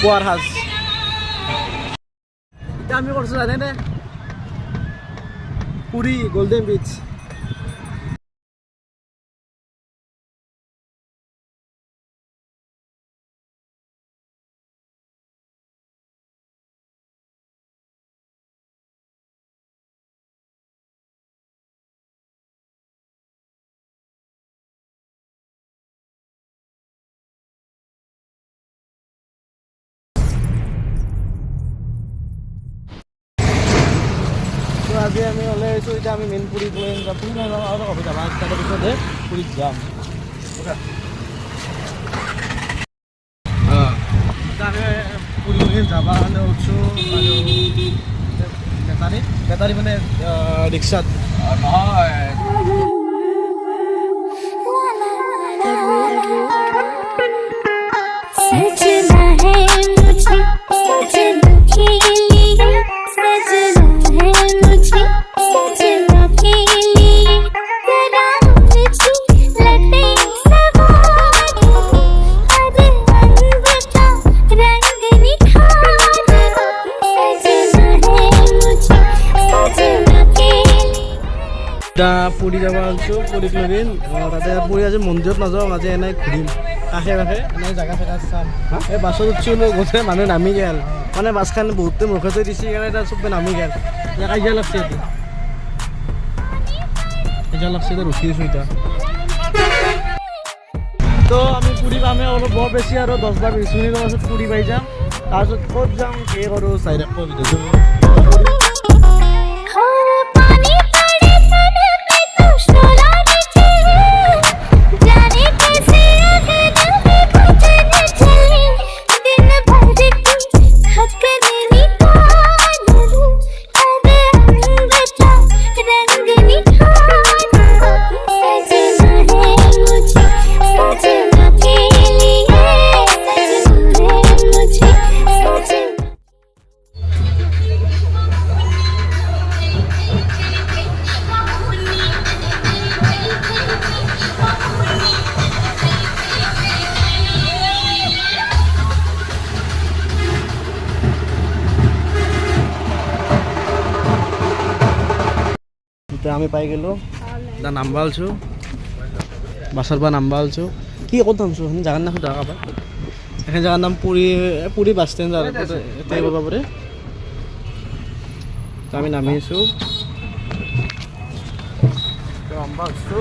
পোৱাৰ সাজ এতিয়া আমি কৰিছোঁ জানেনে পুৰী গোল্ডেন বিচ আজি আমি ওলাই আহিছোঁ এতিয়া আমি মেইন পুৰীত লৈ যাম পুৰী নাযাম আৰু হ'ব যাম তাৰ পিছতহে পুৰীত যাম আমি পুৰী যাব কাৰণে উঠছোঁ আৰু বেটাৰী মানে ৰিক্সাত নহয় পুৰী যাব আছোঁ পুৰীত লগিন তাতে পুৰী আজি মন্দিৰত নাযাওঁ আজি এনেই ঘূৰিম কাষে কাষে এনেই জেগা চেগা চাম এই বাছত উঠিছোঁ গোটেই মানুহ নামি গ'ল মানে বাছখন বহুতে মুখে থৈ দিছে কাৰণে এতিয়া চবে নামি গ'ল এতিয়া কাজিয়া লাগছে এতিয়া ৰখি আছোঁ এতিয়া তো আমি পুৰী পামে অলপ বৰ বেছি আৰু 10 বা 20 মিনিটৰ পাছত পুৰী পাই যাম তাৰপিছত ক'ত যাম কি কৰোঁ চাই ৰাখব ভিডিঅ'টো আমি পাই গেলো দা নাম্বা আলছো বাছৰ পৰা নাম্বা আলছো কি ক'ত নামছো সেইখিনি জাগাৰ নাম সুধা কাৰোবাৰ সেইখিনি জাগাৰ নাম পুৰী বাছ ষ্টেণ্ড আৰু এটাই ক'ব পাৰে আমি নামি আছোঁ নাম্বা আলছো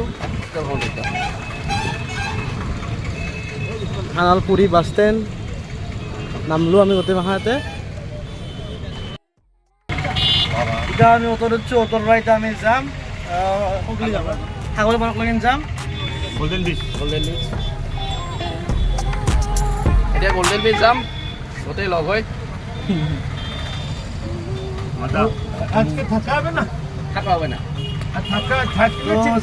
খানাল পুৰী বাছ ষ্টেণ্ড নামলো আমি গোটেই মাখাতে এতিয়া আমি অটো উঠছোঁ অটোৰ পৰা এতিয়া আমি যাম সাগৰ পাৰক লগিন যাম গোল্ডেন বিচ এতিয়া গোল্ডেন বিচ যাম গোটেই লগ হৈ আজকে থাকা হবে না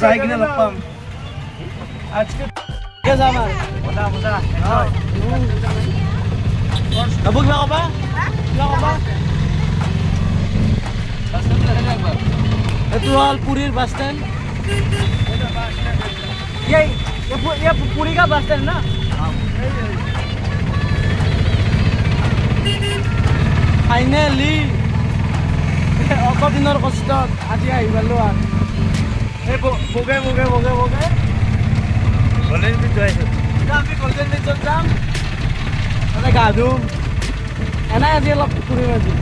যাই কিনে লগ পাম আজকে যাম আৰু কিবা ক'বা এইটো হ'ল পুৰীৰ বাছ ষ্টেণ্ড পুৰী কা বাছ ষ্টেণ্ড না ফাইনেলি অত দিনৰ কষ্টত আজি আহি পালোঁ আৰু এই বগে গল্ডেন বিচ আহিছোঁ আমি গল্ডেন বিচত যাম তাতে গা ধুম এনেই আজি অলপ ফুৰিম আজি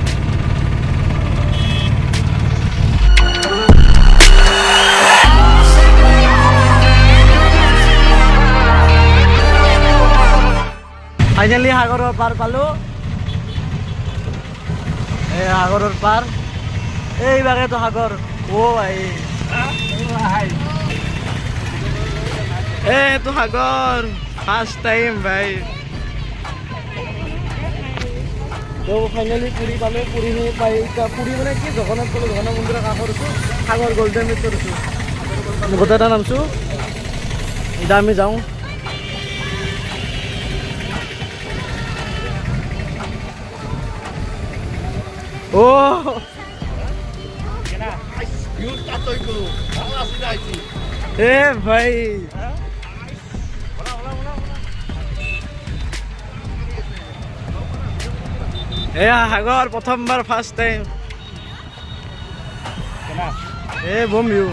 ফাইনেলি সাগৰৰ পাৰ পালোঁ এই সাগৰৰ পাৰ এইবাৰেতো সাগৰ এইটো সাগৰ ফাৰ্ষ্ট টাইম ভাই তো ফাইনেলি পুৰী পালোঁ পুৰী পাই পুৰী মানে কি জগন্নাথ গ'লোঁ জগন্নাথ মন্দিৰৰ কাষত আছোঁ সাগৰ গোল্ডেন বিচত আছোঁ গোটেই এটা নামছোঁ এতিয়া আমি যাওঁ এ ভাই এয়া সাগৰ প্ৰথমবাৰ ফাৰ্ষ্ট টাইম এ বম ভিউ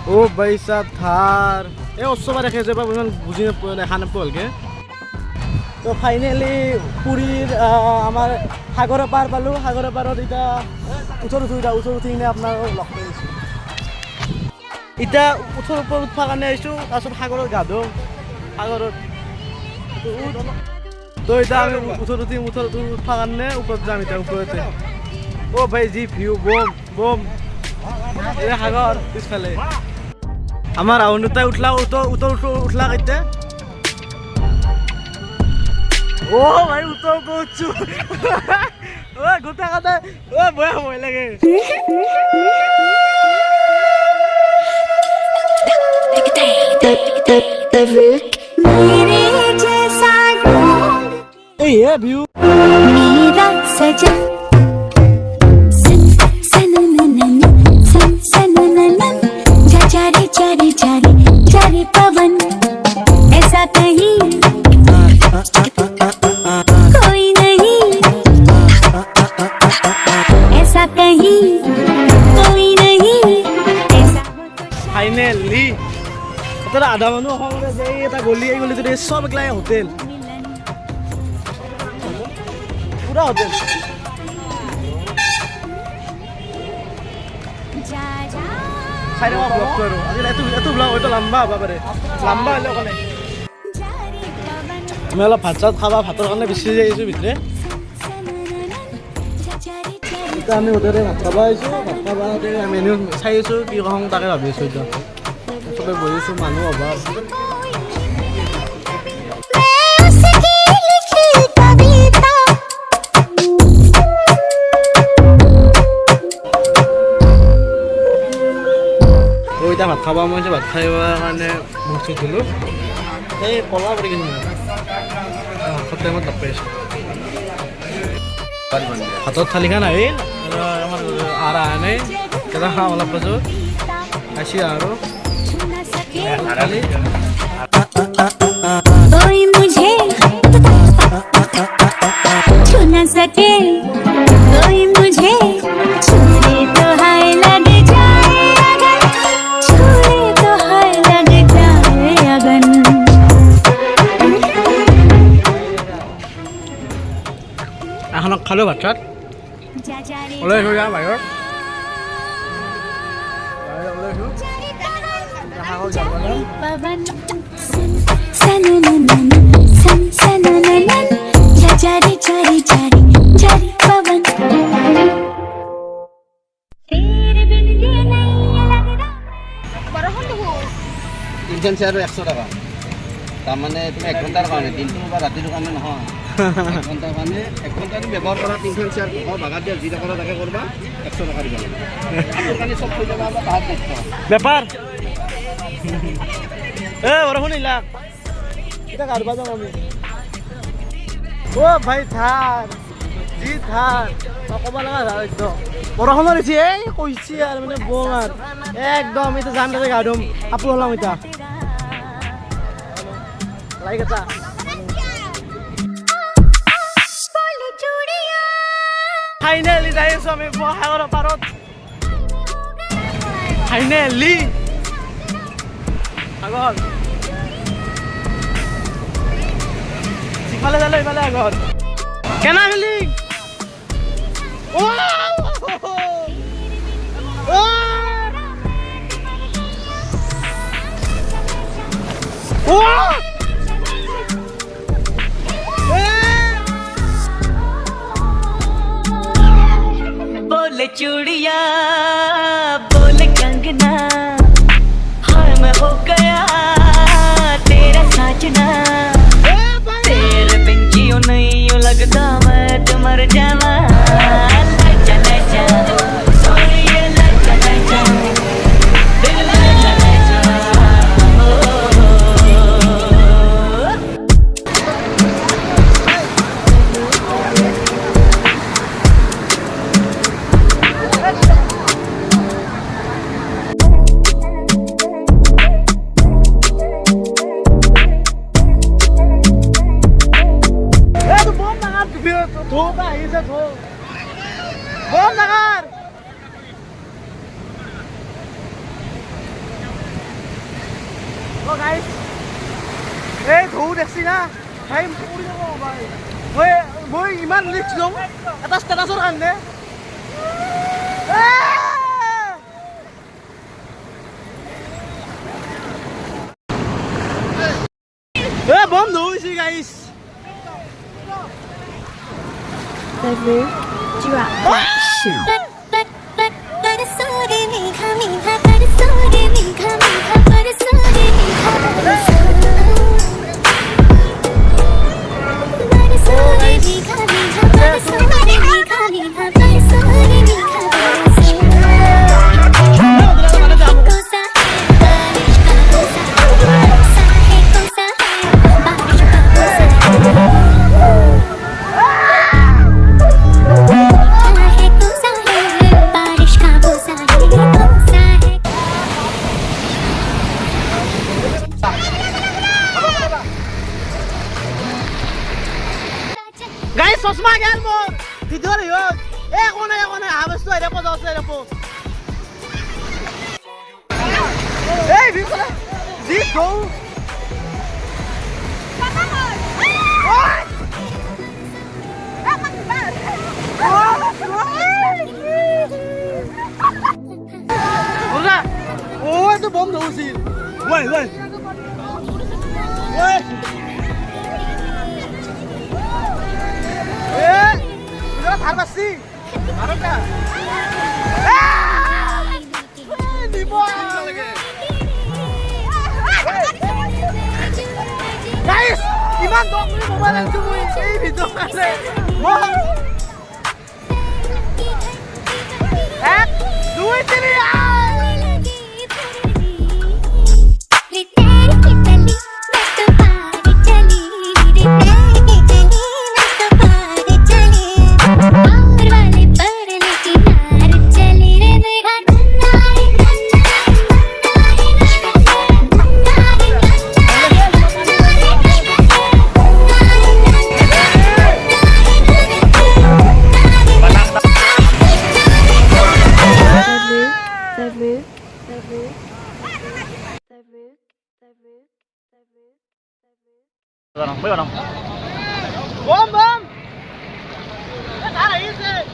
ও বাইসা থাৰ এই ওচৰপৰা দেখে যে ইমান বুজি দেখা নাপাওঁ ভালকৈ তো ফাইনেলি পুৰীৰ আমাৰ সাগৰৰ পাৰ পালোঁ সাগৰৰ পাৰত এতিয়া ওচৰত উঠি কিনে আপোনাৰ লগ পাইছোঁ এতিয়া ওচৰৰ ওপৰত উঠোৱাৰ কাৰণে আহিছোঁ তাৰপিছত সাগৰত গা ধুম সাগৰত তো এতিয়া আমি ওচৰত উঠোৱাৰ কাৰণে ওপৰত যাম এতিয়া ওপৰতে অ' ভাই যি ভিউ বম বম এই সাগৰ পিছফালে আমাৰ ৰাহুল দুটাই উঠলা কেতিয়া অ' ভাই উঠৰ উঠছো অ' গোটা কাটা অ' বয়া ভয় লাগে এই হে ভিউ पवन ऐसा कहीं कोई नहीं ऐसा कहीं कोई नहीं ফাইনেলি তাতে আধা মানুহ অসমতে যে এটা গলি এই গলিটোত চব এগিলাই হোটেল পুৰা হোটেল চাই দেৱা ব্লগটো আৰু আজি এইটো ব্লগ হয়তো লম্বা হ'ব পাৰে লম্বা হ'লেও কাৰণে আমি অলপ ভাত চাত খাবা ভাতৰ কাৰণে বেছি যাই আহিছোঁ ভিতৰে এতিয়া আমি হোটেলে ভাত খাব আহিছোঁ ভাত খাবা মেনু চাই আছোঁ কি কওঁ তাকে ভাবি আছোঁ এতিয়া চবে বহিছোঁ মানুহ অভাৱ এতিয়া ভাত খাব মই ভাত খাই কাৰণে মুখ চুখ ধুলোঁ এই কলা পৰি কিনে ভাতৰ টাইমত লগ পাইছোঁ ভাতৰ থালিখন আহিল আমাৰ আৰা নাই কেইটা খাওঁ অলপ পাছত খাইছি আৰু कोई मुझे छू न सके कोई मुझे छूए तो हाय लग जाए अगन छूए तो हाय लग जाए अगन এখনক খালোঁ ভাত চাত ওলাই আহিছোঁ যাওঁ বাহিৰত पवन सनननन सन सनननन जारी जारी जारी जारी पवन तेरे बिन ये नहीं लगता बरहन हो 300 চেয়াৰ 100 টকা তাৰমানে তুমি 1 ঘণ্টাৰ কাৰণে দিনটো বা ৰাতিৰ কাৰণে নহয় 1 ঘণ্টাৰ কাৰণে 1 ঘণ্টা তুমি ব্যৱহাৰ কৰা 300 চেয়াৰ ভাগাত দিয়া যি টকা তাকে কৰিবা 100 টকা দিবা তাৰ কাৰণে চব থৈ যাবা তাহাত দেখবা বেপাৰ এ বৰষুণ ইলা এটা কাৰবা যাম আমি ও ভাই থাৰ জি থাৰ কবা লাগা থাৰ একদম বৰষুণ দিছে এই কইছি আর মানে বোমার একদম এটা জান দাদা গাড়ম আপু হলাম এটা লাইক এটা ফাইনালি যাইছো আমি সাগৰৰ পাৰত ফাইনালি আগৰ ইফালে যালে ইফালে আগৰ কেনা ফিলিং बोले चूड़िया बोले कंगना हाय मैं हो गया तेरा साजना तेरे बिन जियो नहीं यूं लगता मैं तो मर जावा लजा लजा सोनिए लजा लजा दिल लजा लजा বম ডাঙৰ অ গাইস এই ধৌ দেখছি না ভাই পৰি যাব ভাই মই ইমান ৰিস্ক লম এটা ষ্টেটাছৰ কাৰণে বম ধৌছি গাইস গাইস চশমা গেল মোৰ ভিডিঅ'ৰ হিয়ত একো নাই হাবস্তু আইৰা পজাছে ৰেপো এই ভিতরে জি গো ওরা ও তো বম ধরছিল ওই ফার্মাসি আরেকটা দিব গাইস ইমান দম মোবাইল আনছো মই এই ভিডিও আছে এক দুই তিন bom cara isso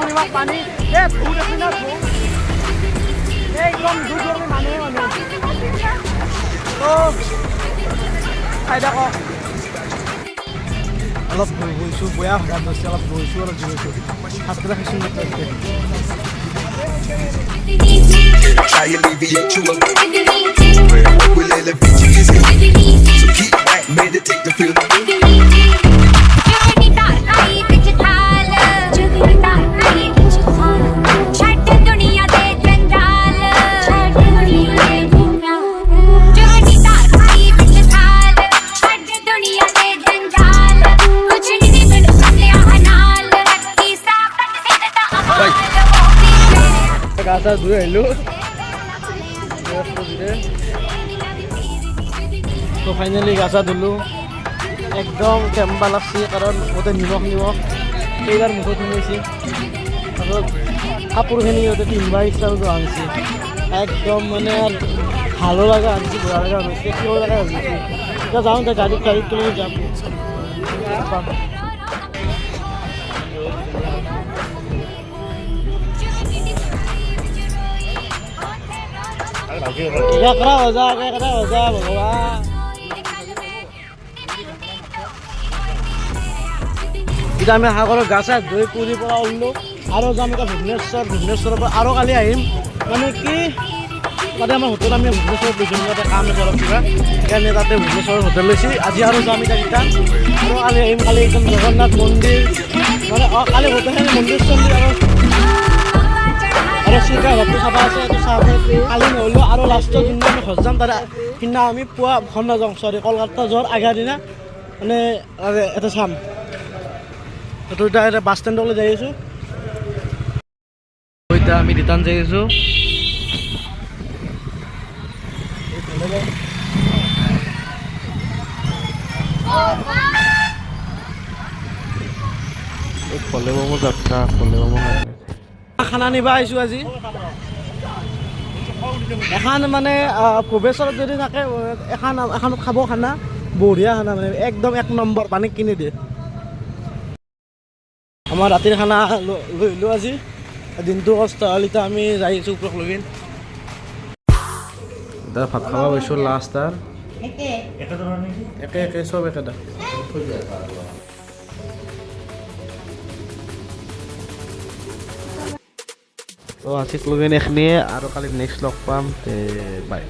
নিমখ পানী এই ভূত আছে না ভূত একদম দুজন মানুহ তো খাই থাক অলপ বহিছোঁ বয়া ভাত ধৰিছে অলপ বহিছোঁ অলপ জিৰাইছোঁ ভাতকেইটা খাইছোঁ Try alleviate you a will elevate you is so keep back, meditate to feel গাছা ধুই আহিলোঁ তো ফাইনেলি গাছা ধুলোঁ একদম কেম্বা লাগছে কাৰণ গোটেই নিমখ এইবাৰ মুখত সোমাইছে তাৰপিছত কাপোৰখিনি সিহঁতে পিন্ধিব ইচ্ছা আনিছে একদম মানে ভালো লগা আনিছে বেয়া লগা আনিছে কিয় লগা আনিছে এতিয়া যাওঁ এতিয়া গাড়ীত তুলি যাম क्या करा हो जा भगवान इतना আমি সাগৰৰ গা চা ধুই পুৰীৰ পৰা ওলালোঁ আৰু যাম এতিয়া ভুৱনেশ্বৰৰ পৰা আৰু কালি আহিম মানে কি তাতে আমাৰ হোটেল আমি ভুৱনেশ্বৰত লৈছোঁ তাতে কাম আছে অলপ কিবা সেইকাৰণে তাতে ভুৱনেশ্বৰৰ হোটেল লৈছোঁ আজি আৰু যাম এতিয়া ৰিটাৰ্ণ আৰু কালি আহিম কালি একদম জগন্নাথ মন্দিৰ মানে কালি গোটেইখিনি মন্দিৰ চন্দিৰ আৰু চিল্কা ঘৰটো চাবা আছে এইটো চাব কালি নহ'লেও আৰু লাষ্টত যোনদিনা আমি ঘৰ যাম তাৰে সিদিনা আমি পুৱা ঘৰ নাযাওঁ চৰি কলকাতা যোৱাৰ আগৰ দিনা মানে এটা চাম এইটো এতিয়া বাছ ষ্টেণ্ডলৈ যাই আছোঁ এতিয়া আমি ৰিটাৰ্ণ যাই আছোঁ খানা নিব আহিছোঁ আজি এখন মানে প্ৰৱেশত যদি থাকে এখন খাব খানা বঢ়িয়া খানা মানে একদম 1 নম্বৰ পানী কিনি দিয়ে আমাৰ ৰাতিৰ খানা লৈলোঁ আজি দিনটো কষ্ট হ'ল এতিয়া আমি যাই আছোঁ ওপৰত লগিন এতিয়া ভাত খাব গৈছোঁ লাষ্ট তাৰ একে চব একেটা তো আজিক লগিন এইখিনিয়ে আৰু কালি নেক্সট লগ পাম বাই